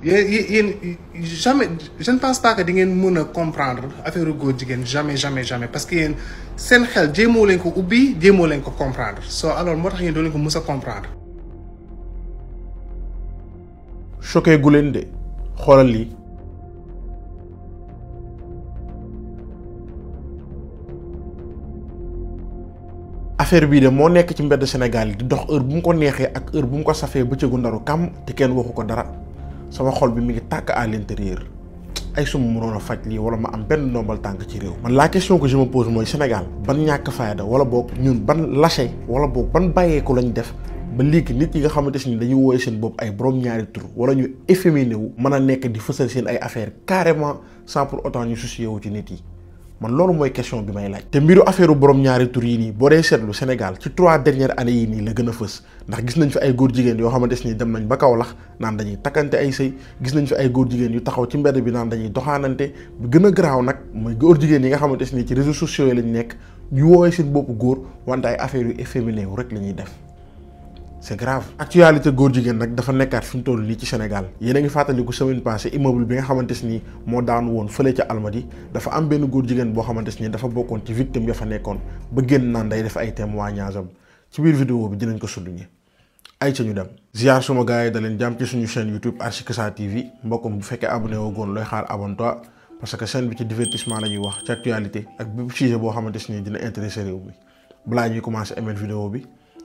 Jamais, je ne pense pas que di ngeen mën a comprendre affaire góor jigéen jamais parce que yéen seen xel jéemoo leen ko ubbi jéemoo leen ko comprendre alors moo tax yéen doo leen ko mës a comprendre. choqué gu leen de xoolal lii affaire bii de moo nekk ci mbedd Sénégal yi di dox heure bu mu ko neexee ak heure bu mu ko safee bëccëgu ndaru kam te kenn waxu ko dara. sama xol bi mi ngi tàkk à l'intérieur ay suma mënoon a faj lii wala ma am benn ndombal tànk ci réew. man la question que je me pose mooy Sénégal ban ñàkk fayda wala boog ñun ban lâché wala boog ban bàyyeeku lañ def ba léegi nit yi nga xamante ni dañuy wooye seen bopp ay borom ñaari tur wala ñu efféminé wu mën a nekk di fësal seen ay affaires carrément sans pour autant ñu soucier wu ci nit yi. man loolu mooy question bi may laaj. te mbiru affaire borom ñaari tur yi nii boo dee seetlu Sénégal ci 3 dernières années yi nii la gën a fës ndax gis nañ fi ay góor jigéen yoo xamante ni dem nañ ba Kaolack naan dañuy takkante ay sëy gis nañ fi ay góor jigéen yu taxaw ci mbedd bi naan dañuy doxaanante bi gën a garaaw nag mooy góor jigéen yi nga xamante ni ci réseaux sociaux yi lañ nekk ñu woowee seen bopp góor wante ay affaires yu efféminé wu rek la ñuy def. c'est grave. actualité góor jigéen nag dafa nekkaat fi mu toll nii ci Sénégal yéen a ngi fàttaliku semaine passée immeuble bi nga xamante ni moo daanu woon fële ca Almadi dafa am benn góor jigéen boo xamante ni dafa bokkoon ci victime ya fa nekkoon ba génn naan day def ay témoignages am ci biir vidéo bi dinañ ko souligner ay ca ñu dem. ziar suma gars yi da leen jàmm ci suñu chaîne YouTube Archikesa TV mbokkum bu fekkee abonné woo goon looy xaar abonne-toi parce que chaîne bi ci divertissement la ñuy wax ci actualité ak bépp sujet boo xamante ni dina intéressé réew mi balaa ñuy commencé aimer vidéo bi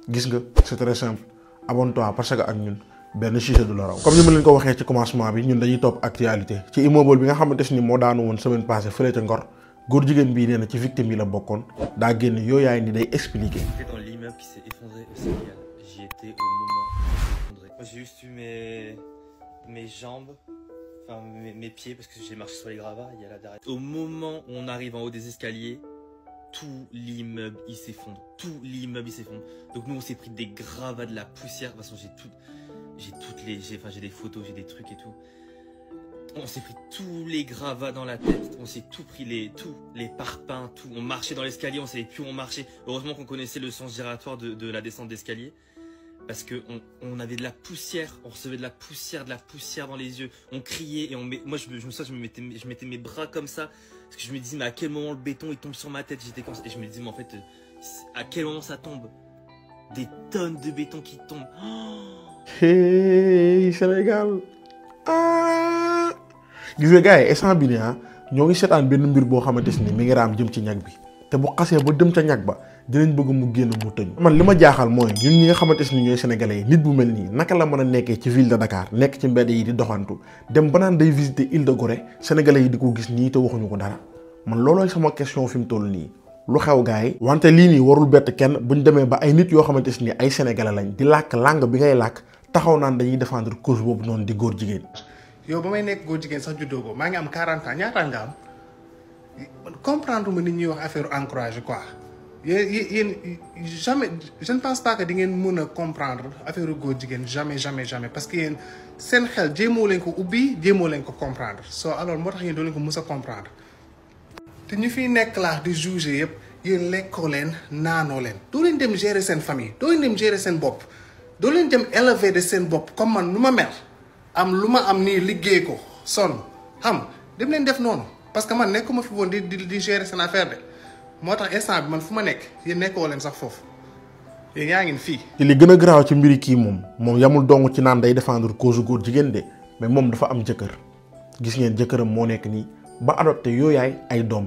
gis nga c'est très simple abonne-toi parce que ak ñun benn sujet du la raw. comme ni ma leen ko waxee ci commencement bi ñun dañuy topp actualité ci immeuble bi nga xamante ni moo daanu woon semaine passée fële ca Ngor góor jigéen bii nee na ci victime yi la bokkoon daa génn yooyaay ni day expliquer. Dans l'immeuble qui s'est effondré au Sénégal, j'y étais au moment où il s'est effondré. Moi j'ai juste eu mes jambes, enfin mes pieds parce que j'ai marché sur les gravats, il y a là derrière. Au moment où on arrive en haut des escaliers, tout l'immeuble il s'effondre, donc nous on s'est pris des gravats, de la poussière. De toute façon j'ai des photos, j'ai des trucs et tout. On s'est pris tous les gravats dans la tête, on s'est tout pris, les parpaings, tout. On marchait dans l'escalier, on savait plus où on marchait. Heureusement qu'on connaissait le sens giratoire de la descente d'escalier, parce que on avait de la poussière, on recevait de la poussière dans les yeux. On criait et moi je mettais mes bras comme ça. Parce que je me disais, mais à quel moment le béton il tombe sur ma tête? J'étais comme ça. Et je me disais, mais en fait, à quel moment ça tombe? Des tonnes de béton qui tombent. Oh, hey Sénégal ah. gis nga gars yi instant bi nii ñoo ngi seetaan benn mbir boo xamante ni mi ngi raam jëm ci ñag bi te bu xasee ba dem ca ñag ba dinañ bëgg mu génn mu tëj. man li ma jaaxal mooy ñun ñi nga xamante ni ñooy sénégalais yi nit bu mel nii naka la mën a nekkee ci ville de Dakar nekk ci mbedd yi di doxantu dem ba naan day visiter île de Gorée sénégalais yi di ko gis nii te waxuñu ko dara man loolooy sama question fi mu toll nii. lu xew gars yi wante lii nii warul bett kenn buñ demee ba ay nit yoo xamante ni ay sénégalais lañ di làkk langue bi ngay làkk taxaw naan dañuy défendre cause boobu noonu di góor jigéen. yow ba may nekk góor jigéen sax juddoo ko maa ngi am 40 ans ñaata nga am comprendre ma nit ñuy wax affaire encouragé quoi yéen jamais je ne pense pas que di ngeen mën a comprendre affaire góor jigéen jamais parce que yéen seen xel jéemoo leen ko ubbi jéemoo leen ko comprendre alors moo tax yéen doo leen ko mës a comprendre. te ñu fiy nekk laa di juger yëpp yéen lekkoo leen naanoo leen doo leen dem gérer seen famille doo leen dem gérer seen bopp doo leen dem élever de seen bopp comme man nu ma mel am lu ma am nii liggéey ko sonn xam dem leen def noonu parce que man nekkuma fi woon di gérer seen affaire de moo tax instant bi man fu ma nekk yéen nekkoo leen sax foofu yéen yaa ngi fii. te li gën a garaaw ci mbiri kii moom yamul dong ci naan day défendre cause góor jigéen de mais moom dafa am jëkkër gis ngeen jëkkëram moo nekk nii ba adopté yooyaay ay doom.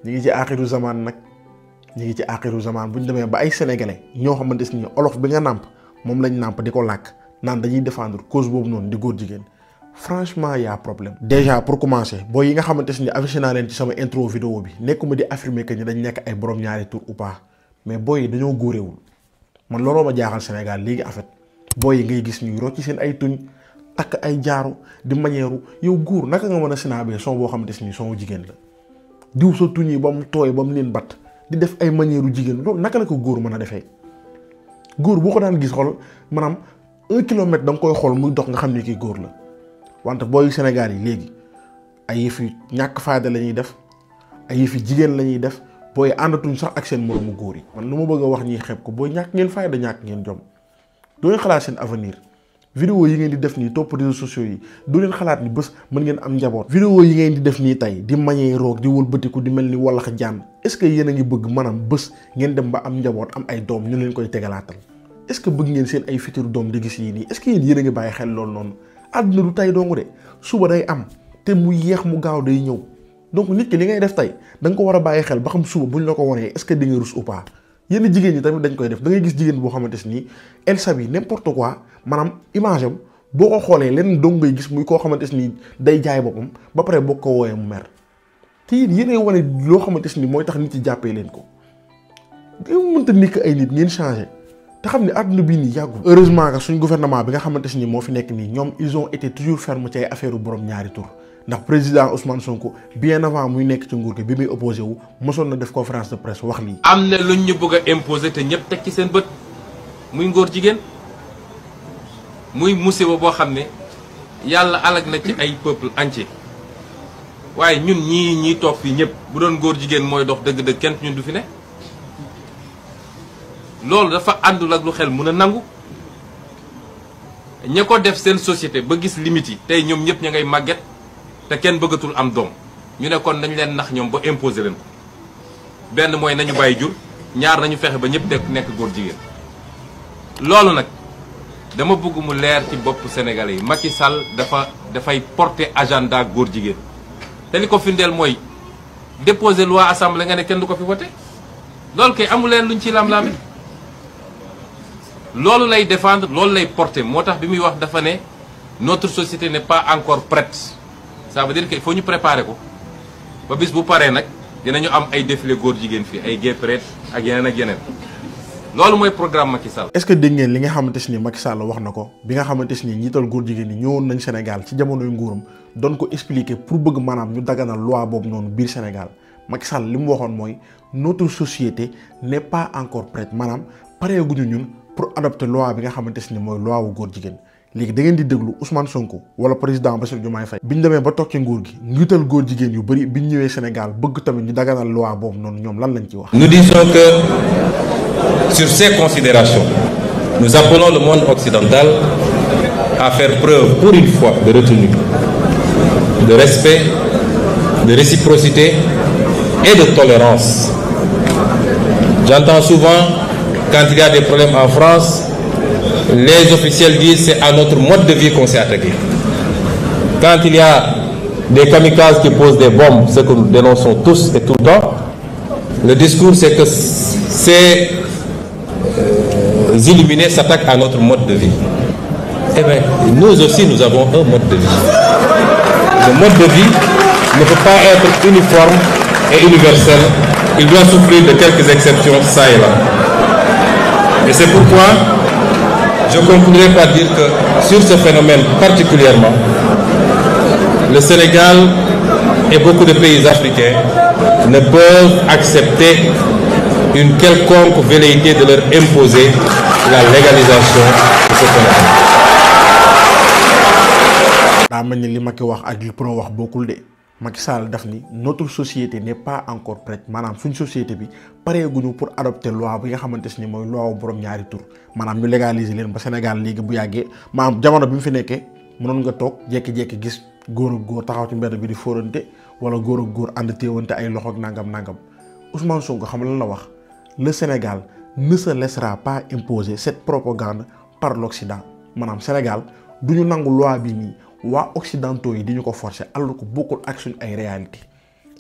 ñi ngi ci aaxiru zaman nag ñi ngi ci aaxiru zaman bu ñu demee ba ay sénégalais ñoo xamante ni olof bi nga nàmp moom lañ nàmp di ko làkk naan dañuy défendre cause boobu noonu di góor jigéen franchement y a problème. déjà pour commencer booy yi nga xamante ni affiché naa leen ci sama intro vidéo bi nekkuma di affirmer que ni dañ nekk ay borom ñaari tur ou pas mais booy yi dañoo góorewul man looloo ma jaaxal Sénégal léegi en fait booy yi ngay gis ñuy rocc ci seen ay tuñ takk ay jaaru di manière yow góor naka nga mën a sinaabee son boo xamante ni son jigéen la. diw sa tuñ yi ba mu tooy ba mu leen bat di def ay manière jigéen loolu naka la ko góor mën a defee góor boo ko daan gis xool maanaam 1 kilomètre da nga koy xool muy dox nga xam ne kii góor la wante booy Sénégal yi léegi ay yëfi ñàkk fayda la ñuy def ay yëfi jigéen la ñuy def booy àndatuñ sax ak seen moroomu góor yi. man lu ma bëgg a wax ñiy xeeb ko booy ñàkk ngeen fayda ñàkk ngeen jom doo xalaat seen avenir vidéo yi ngeen di def nii topp réseaux sociaux yi du leen xalaat ni bés mën ngeen am njaboot. vidéo yi ngeen di def nii tey di mañee roog di wëlbatiku di mel ni wallax jaan est-ce que yéen a ngi bëgg maanaam bés ngeen dem ba am njaboot am ay doom ñu leen koy tegalaatal est-ce que bëgg ngeen seen ay futur doom di gis yii nii est-ce que yéen a ngi bàyyi xel loolu noonu àdduna du tey dong de suba day am te mu yéex mu gaaw day ñëw donc nit ki li ngay def tey da nga ko war a bàyyi xel ba xam suba buñ la ko wanee est-ce que di nga rus ou pas yenn jigéen ñi tamit dañ koy def da ngay gis jigéen boo xamante ni elle s'habille n'importe quoi maanaam image am boo ko xoolee lenn dong ngay gis muy koo xamante ni day jaay boppam ba pare boo ko wooyee mu mer te yéen wane loo xamante ni mooy tax nit ci jàppee leen ko mënta nekk ay nit ngeen changé te xam ne àdduna bii nii yàggul. heureusement que suñ gouvernement bi nga xamante ni moo fi nekk nii ñoom ils ont été toujours fermes ci ay affaire borom ñaari tur ndax président Ousmane Sonko bien avant muy nekk ci nguur gi bi muy opposé wu mosoon na def conférence de presse wax lii. am na luñ ñu bëgg a imposer te ñëpp teg ci seen bët muy ngóor jigéen muy musiba boo xam ne yàlla alag na ci ay peuple entier waaye ñun ñii toog fii ñëpp bu doon ngóor jigéen mooy dox dëgg-dëgg kenn ñun du fi ne loolu dafa àndul ak lu xel mun a nangu ña ko def seen société ba gis limite yi tey ñoom ñëpp ña ngay màgget. te kenn bëggatul am doom ñu ne kon nañu leen nax ñoom ba imposer leen ko benn mooy nañu bàyyi jur ñaar nañu fexe ba ñëpp nekk góor jigéen loolu nag dama bëgg mu leer ci bopp sénégalais yi Macky Sall dafay porter agenda góor jigéen te li ko firndeel mooy déposer loi assemblée nga ne kenn du ko fi voté loolu kay amu leen luñ ci lam-lame loolu lay défendre loolu lay porter moo tax bi muy wax dafa ne notre société n'est pas encore prête. ça veut dire que il faut ñu préparer ko ba bis bu paree nag dinañu am ay défilé góor jigéen fii ay gay parade ak yeneen ak yeneen loolu mooy programme Macky Sall. est-ce que dégg ngeen li nga xamante ni Macky Sall wax na ko bi nga xamante ni njiital góor jigéen ñi ñëwoon nañ Sénégal ci jamonoy nguuram doon ko expliquer pour bëgg maanaam ñu daganal loi boobu noonu biir Sénégal Macky Sall li mu waxoon mooy notre société n'est pas encore prête maanaam pareeguñu ñun pour adopter loi bi nga xamante ni mooy loi wu góor jigéen. léegi da ngeen di déglu Ousmane Sonko wala président Bassirou Diomaye Faye biñ demee ba toog ci nguur gi njiital góor jigéen yu bëri biñ ñëwee Sénégal bëgg tamit ñu daganal loi boobu noonu ñoom lan lañ ci wax. Nous disons que sur ces considérations nous appelons le monde occidental à faire preuve pour une fois de retenue, de respect, de réciprocité et de tolérance. J'entends souvent quand il y a des problèmes en France. Les officiels disent c'est à notre mode de vie qu'on s'est attaqué. Quand il y a des kamikazes qui posent des bombes, ce que nous dénonçons tous et tout le temps, le discours c'est que ces illuminés s'attaquent à notre mode de vie. Eh bien, nous aussi nous avons un mode de vie. Le mode de vie ne peut pas être uniforme et universel. Il doit souffrir de quelques exceptions ça et là. Et c'est pourquoi je conclurai par dire que sur ce phénomène particulièrement, le Sénégal et beaucoup de pays africains ne peuvent accepter une quelconque velléité de leur imposer la légalisation de ce phénomène. daa mel ni li Macky wax ak li Pro wax bokkul de Macky Sall daf ni notre société n'est pas encore prête maanaam suñ société bi pareeguñu pour adopter loi bi nga xamante ni mooy loi wu borom ñaari tur maanaam ñu légaliser leen ba Sénégal léegi bu yàggee maanaam jamono bi mu fi nekkee mënoon nga toog jékki-jékki gis góor ak góor taxaw ci mbedd bi di fóorante wala góor ak góor ànd téewante ay loxo ak nangam Ousmane Sonko xam lan la wax le Sénégal ne se laissera pas imposer cette propagande par l'Occident maanaam Sénégal du ñu nangu loi bi nii waa occidentaux yi di ñu ko forcer alors que bokkul ak suñ ay réalité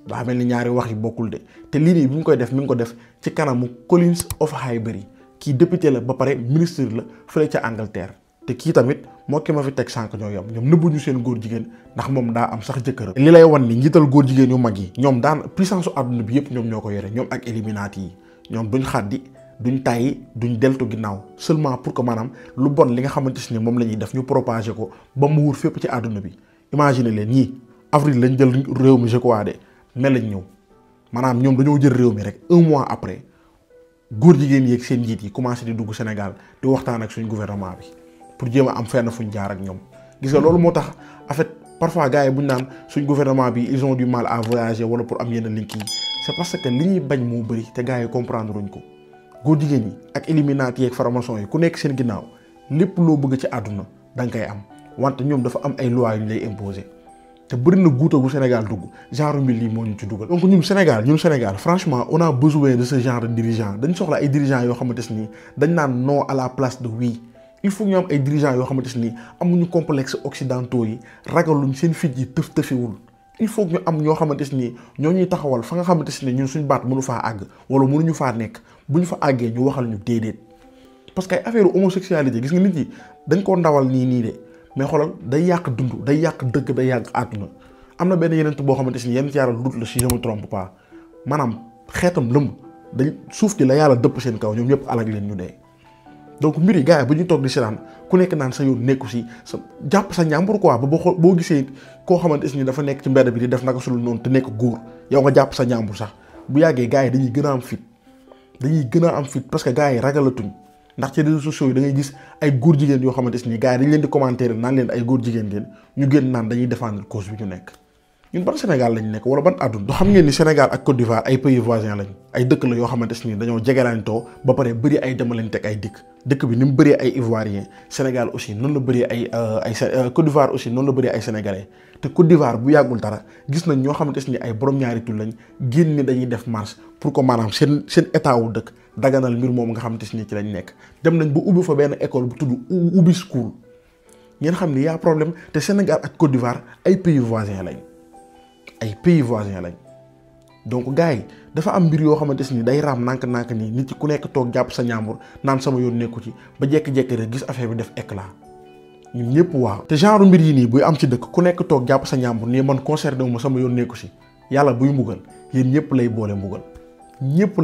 daa mel ni ñaari wax yi bokkul de te lii nii bi mu koy def mi ngi ko def ci kanamu Collins of Highbury kii député la ba pare ministre la fële ca Angleterre te kii tamit moo ki ma fi teg sànq ñoo yam ñoom nëbbuñu seen góor jigéen ndax moom daa am sax jëkkëram li lay wan ni njiital góor jigéen yu mag yi ñoom daan puissance su àdduna bi yëpp ñoom ñoo ko yore ñoom ak Illuminati yi ñoom duñ xaddi duñ tàyyi duñ deltu ginnaaw seulement pour que maanaam lu bon li nga xamante ni moom la ñuy def ñu propager ko ba mu wur fépp ci àdduna bi imagine leen ñii avril lañ jël réew mi je crois de mai lañ ñëw maanaam ñoom dañoo jël réew mi rek un mois après góor jigéen yeeg seen njiit yi commencé di dugg Sénégal di waxtaan ak suñ gouvernement bi pour jéem a am fenn fuñ jaar ak ñoom gis nga loolu moo tax en fait parfois gars yi buñ naan suñ gouvernement bi ils ont du mal à voyager wala pour am yenn link yi c'est parce que li ñuy bañ moo bëri te gars yi comprendre uñ ko góor jigéen ñi ak Illuminati yeeg franc-maçon yi ku nekk seen ginnaaw lépp loo bëgg ci àdduna da nga koy am wante ñoom dafa am ay lois yu ñu lay imposer te bëri na guuta gu Sénégal dugg genre mbir lii moo ñu ci dugal. donc ñun Sénégal franchement on a besoin de ce genre de dirigeant dañ soxla ay dirigeants yoo xamante ni dañ naan non à la place de oui. il faut ñu am ay dirigeants yoo xamante ni amuñu complexe occidentaux yi ragaluñ seen fit yi tëfiwul il faut ñu am ñoo xamante ni ñoo ñuy taxawal fa nga xamante ni ñun suñ baat mënu faa àgg wala mënuñu faa nekk bu ñu fa àggee ñu waxal ñu déedéet parce que ay affaire homosexualité gis nga nit yi dañ koo ndawal nii de mais xoolal day yàq dund day yàq dëkk day yàq àdduna am na benn yeneen boo xamante ni yenn ci yàlla lut la si je me trompe pas maanaam xeetam lëmb dañ suuf gi la yàlla dëpp seen kaw ñoom ñëpp alag leen ñu dee. donc mbir yi gars yi bu ñu toog di seetaan ku nekk naan sa yoon nekku si sa jàpp sa ñàmbur quoi ba boo gisee koo xamante ni dafa nekk ci mbedd bi di def naka sulul noonu te nekk góor yow nga jàpp sa ñàmbur sax bu yàggee gars yi dañuy gën a am fit parce que gars yi ragalatuñ ndax ci réseaux sociaux yi da ngay gis ay góor jigéen yoo xamante ni gars yi dañ leen di commenter naan leen ay góor jigéen ngeen ñu génn naan dañuy défendre cause bi ñu nekk. ñun ban Sénégal lañ nekk wala ban àdduna. do xam ngeen ni Sénégal ak Côte d'Ivoire ay pays voisins lañ ay dëkk la yoo xamante ni dañoo jegelantoo ba pare bëri ay demalante ay dëkk bi ni mu bëree ay Ivoiriens Sénégal aussi noonu la bëree ay Côte d'Ivoire aussi noonu la bëree ay Sénégalais te Côte d'Ivoire bu yàggul dara gis nañ ñoo xamante ni ay borom ñaari tur lañ génn ni dañuy def marche pour que maanaam seen état wu dëkk daganal mbir moom nga xamante ni ci lañ nekk dem nañ ba ubbi fa benn école bu tudd ubbi school ngeen xam ni y a problème te Sénégal ak Côte d'Ivoire ay pays voisins lañ donc gars yi dafa am mbir yoo xamante ni day raam nànk-nànk nii nit ci ku nekk toog jàpp sa ñaambur naan sama yoon nekku ci ba jékki-jékki rek gis affaire bi def éclat ñun ñëpp waaw. te genre mbir yi nii buy am ci dëkk ku nekk toog jàpp sa ñaambur nii man concerné wu ma sama yoon nekku si yàlla buy mbugal yéen ñëpp lay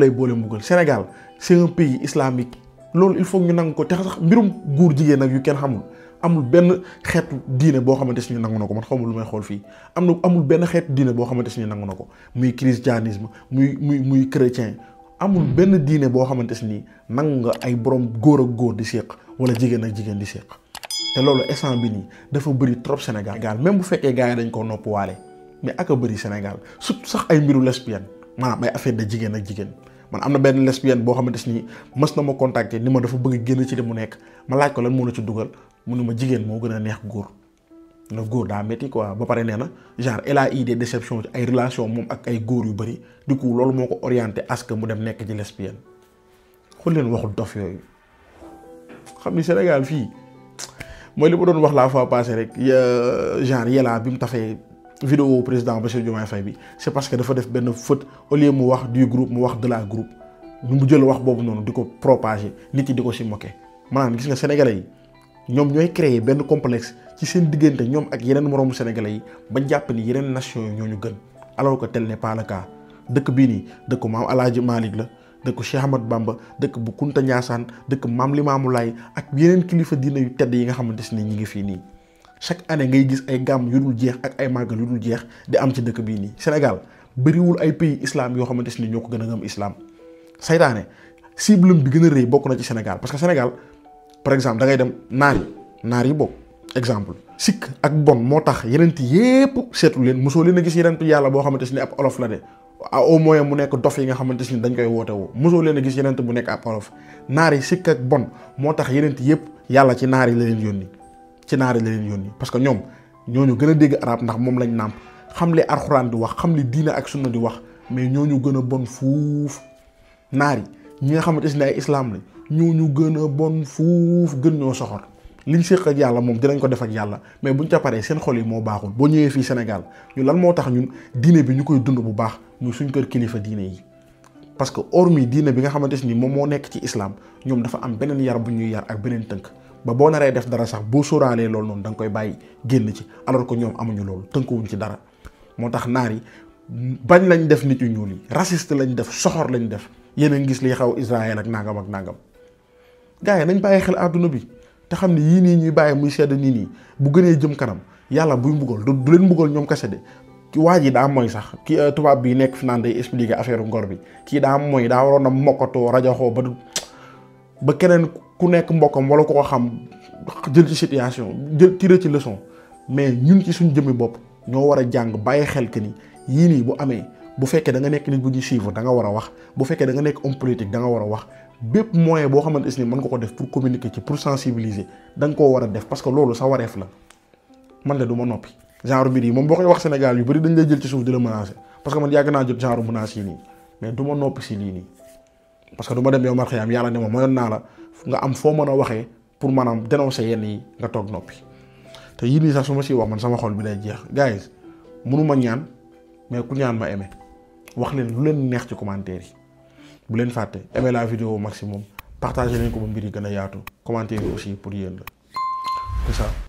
boole mbugal Sénégal c'est un pays islamique loolu il faut ñu nangu ko te sax mbirum góor jigéen nag yu kenn xamul. amul benn xeetu diine boo xamante ni nangu na ko man xamul lu may xool fii amul benn xeetu diine boo xamante ni nangu na ko muy christianisme muy chrétien amul benn diine boo xamante ni nangu nga ay borom góor ak góor di séq wala jigéen ak jigéen di séq te loolu instant bi nii dafa bëri trop Sénégal même bu fekkee gars yi dañ koo nopp waale mais ak a bëri Sénégal surtout sax ay mbiru lesbienne maanaam ay affaire de jigéen ak jigéen man am na benn lesbienne boo xamante ni mës na ma contacter ni ma dafa bëgg génn ci li mu nekk ma laaj ko lan moo la ci dugal mu ne ma jigéen moo gën a neex góor na góor daa métti quoi ba pare nee na genre elle a eu des déceptions ci ay relation moom ak ay góor yu bëri du coup loolu moo ko orienté à ce que mu dem nekk ci lesbienne xool leen waxul dof yooyu xam ni Sénégal fii mooy li ma doon wax la fois passée rek genre yelaa bi mu tafee vidéo président Bassirou Diomaye Faye bi c'est parce que dafa def benn faute au lieu mu wax du groupe mu wax de la groupe mu jël wax boobu noonu di ko propager nit yi di ko si moquer maanaam gis nga sénégalais yi ñoom ñooy créer benn complexe ci seen diggante ñoom ak yeneen moroomu sénégalais yi ba jàpp ni yeneen nation yi ñoo ñu gën alors que tel n'est pas le cas dëkk bii nii dëkku maam El Hadj Malick la dëkku Cheikh Ahmad Bamba dëkk bu Kunta Ndiassane dëkk maam Limamou Laye ak yeneen kilifa diina yu tedd yi nga xamante ni ñi ngi fii nii chaque année ngay gis ay gàmm yu dul jeex ak ay màggal yu dul jeex di am ci dëkk bii nii Sénégal bëriwul ay pays islam yoo xamante ni ñoo ko gën a gëm islam saytaane cible bi gën a rëy bokk na ci Sénégal parce que Sénégal par exemple da ngay dem naar yi bokk exemple sikk ak bon moo tax yenent yépp seetu leen mosoo leen a gis yenentu yàlla boo xamante ni ab olof la de au moins mu nekk dof yi nga xamante ni dañ koy woote woo mosoo leen a gis yenent bu nekk ab olof naar yi sikk ak bon moo tax yenent yépp yàlla ci naar yi la leen yónni parce que ñoom ñooñu gën a dégg arab ndax moom lañ nàmp xam li alxuraan di wax xam li diina ak sunna di wax mais ñooñu gën a bon fuuf naar yi ñi nga xamante ni ay islam la ñooñu gën a bon fuuf gën ñoo soxor liñ séq ak yàlla moom dinañ ko def ak yàlla mais buñ ca paree seen xol yi moo baaxul boo ñëwee fii Sénégal ñu lan moo tax ñun diine bi ñu koy dund bu baax muy suñ kër kilifa diine yi parce que hormis diine bi nga xamante ni moom moo nekk ci islam ñoom dafa am beneen yar bu ñuy yar ak beneen tënk ba boo naree def dara sax boo sóoraalee loolu noonu da nga koy bàyyi génn ci alors que ñoom amuñu loolu tënkuwuñ ci dara moo tax naar yi bañ lañ def nit yu ñuul yi raciste lañ def soxor lañ def yéen a ngi gis li xaw Israël ak nangam ak nangam gars yi nañ bàyyi xel àdduna bi te xam ne yii nii ñuy bàyyi muy sedd nii nii bu gënee jëm kanam yàlla buy mbugal du leen mbugal ñoom kese de waa ji daa mooy sax ki tubaab bi nekk fi naan day expliquer affaire ngor bi kii daa mooy daa waroon a mokkatoo rajoxoo ba keneen ku nekk mbokkam wala ko ko xam jël ci situation jël tiré ci leçon mais ñun ci suñ jëmmi bopp ñoo war a jàng bàyyi xel que ni yii nii bu amee bu fekkee da nga nekk nit bu ñuy suivre da nga war a wax bu fekkee da nga nekk homme politique da nga war a wax bépp moyen boo xamante ni mën nga ko def pour communiquer ci pour sensibiliser da nga koo war a def parce que loolu sa wareef la man de du ma noppi genre mbir yi moom boo koy wax Sénégal yu bari dañ lay jël ci suuf di la menacer parce que man yàgg naa jot genre menaces yi nii mais du ma noppi si lii nii parce que du ma dem yow mar xëyaam yàlla ne ma mayoon naa la nga am foo mën a waxee pour maanaam dénoncer yenn yi nga toog noppi te yii nii sax su ma siy wax man sama xol bi day jeex guys mënuma ñaan mais ku ñaan ma aimé wax leen lu leen neex ci commentaire yi bu leen fàtte aimé la vidéo au maximum partagé leen ko ba mbir yi gën a yaatu commentaire yi aussi pour yéen la c'est ça